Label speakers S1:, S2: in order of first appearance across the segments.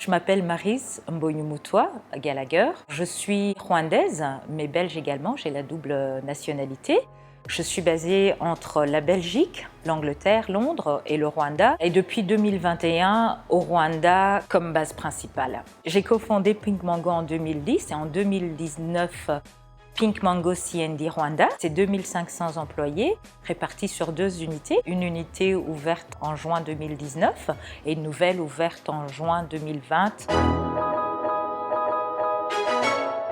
S1: Je m'appelle Maryse Mbonyumutwa Gallagher. Je suis rwandaise, mais belge également, j'ai la double nationalité. Je suis basée entre la Belgique, l'Angleterre, Londres et le Rwanda. Et depuis 2021, au Rwanda comme base principale. J'ai cofondé Pink Mango en 2010 et en 2019, Pink Mango C&D Rwanda, c'est 2500 employés répartis sur 2 unités. Une unité ouverte en juin 2019 et une nouvelle ouverte en juin 2020.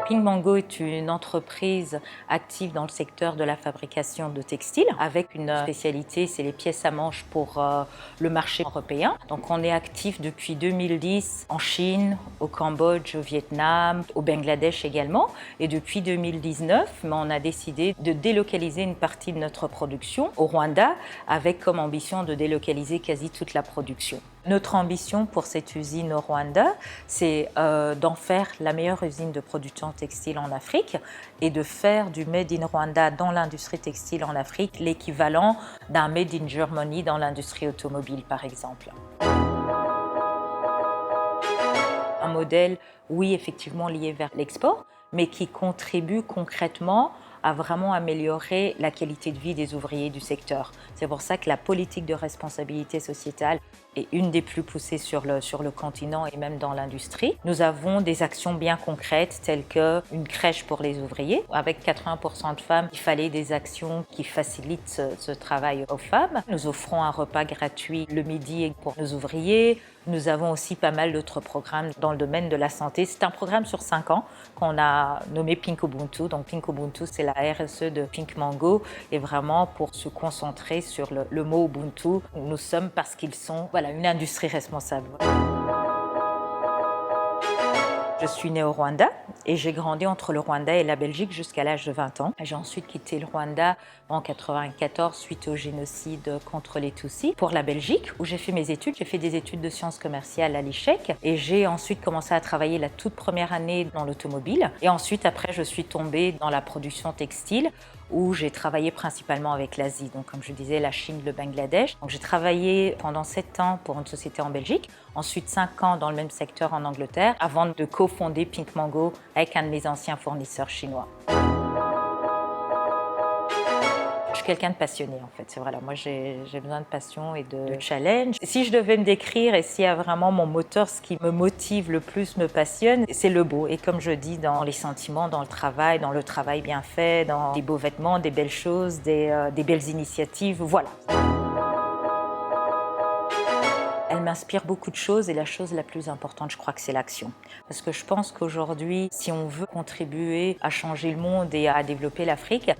S1: Pink Mango est une entreprise active dans le secteur de la fabrication de textiles avec une spécialité, c'est les pièces à manches pour le marché européen. Donc on est actif depuis 2010 en Chine, au Cambodge, au Vietnam, au Bangladesh également. Et depuis 2019, on a décidé de délocaliser une partie de notre production au Rwanda avec comme ambition de délocaliser quasi toute la production. Notre ambition pour cette usine au Rwanda, c'est d'en faire la meilleure usine de production textile en Afrique et de faire du Made in Rwanda dans l'industrie textile en Afrique l'équivalent d'un Made in Germany dans l'industrie automobile, par exemple. Un modèle, oui, effectivement lié vers l'export, mais qui contribue concrètement à vraiment améliorer la qualité de vie des ouvriers du secteur. C'est pour ça que la politique de responsabilité sociétale est une des plus poussées sur le continent et même dans l'industrie. Nous avons des actions bien concrètes telles qu'une crèche pour les ouvriers. Avec 80% de femmes, il fallait des actions qui facilitent ce travail aux femmes. Nous offrons un repas gratuit le midi pour nos ouvriers. Nous avons aussi pas mal d'autres programmes dans le domaine de la santé. C'est un programme sur 5 ans qu'on a nommé Pink Ubuntu. Donc Pink Ubuntu, c'est la RSE de Pink Mango et vraiment pour se concentrer sur le mot Ubuntu. Nous sommes parce qu'ils sont une industrie responsable. Je suis née au Rwanda et j'ai grandi entre le Rwanda et la Belgique jusqu'à l'âge de 20 ans. J'ai ensuite quitté le Rwanda en 1994 suite au génocide contre les Tutsis pour la Belgique où j'ai fait mes études. J'ai fait des études de sciences commerciales à l'ESSEC et j'ai ensuite commencé à travailler la toute première année dans l'automobile. Et ensuite, après, je suis tombée dans la production textile où j'ai travaillé principalement avec l'Asie, donc comme je disais, la Chine, le Bangladesh. Donc j'ai travaillé pendant 7 ans pour une société en Belgique, ensuite 5 ans dans le même secteur en Angleterre, avant de cofonder Pink Mango avec un de mes anciens fournisseurs chinois. Je suis quelqu'un de passionné en fait, c'est vrai. Moi j'ai besoin de passion et de challenge. Si je devais me décrire et s'il y a vraiment mon moteur, ce qui me motive le plus, me passionne, c'est le beau. Et comme je dis, dans les sentiments, dans le travail bien fait, dans des beaux vêtements, des belles choses, des belles initiatives, voilà. Elle m'inspire beaucoup de choses et la chose la plus importante, je crois que c'est l'action. Parce que je pense qu'aujourd'hui, si on veut contribuer à changer le monde et à développer l'Afrique,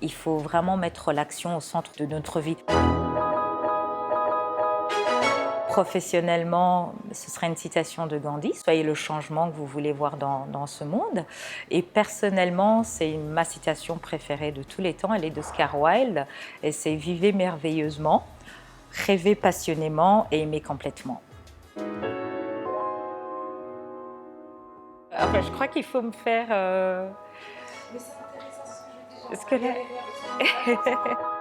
S1: il faut vraiment mettre l'action au centre de notre vie. Professionnellement, ce serait une citation de Gandhi, « Soyez le changement que vous voulez voir dans ce monde ». Et personnellement, c'est ma citation préférée de tous les temps, elle est d'Oscar Wilde, et c'est « Vivez merveilleusement, rêvez passionnément et aimez complètement ». Enfin, je crois qu'il faut me faire...
S2: Mais c'est intéressant ce que je dis, genre,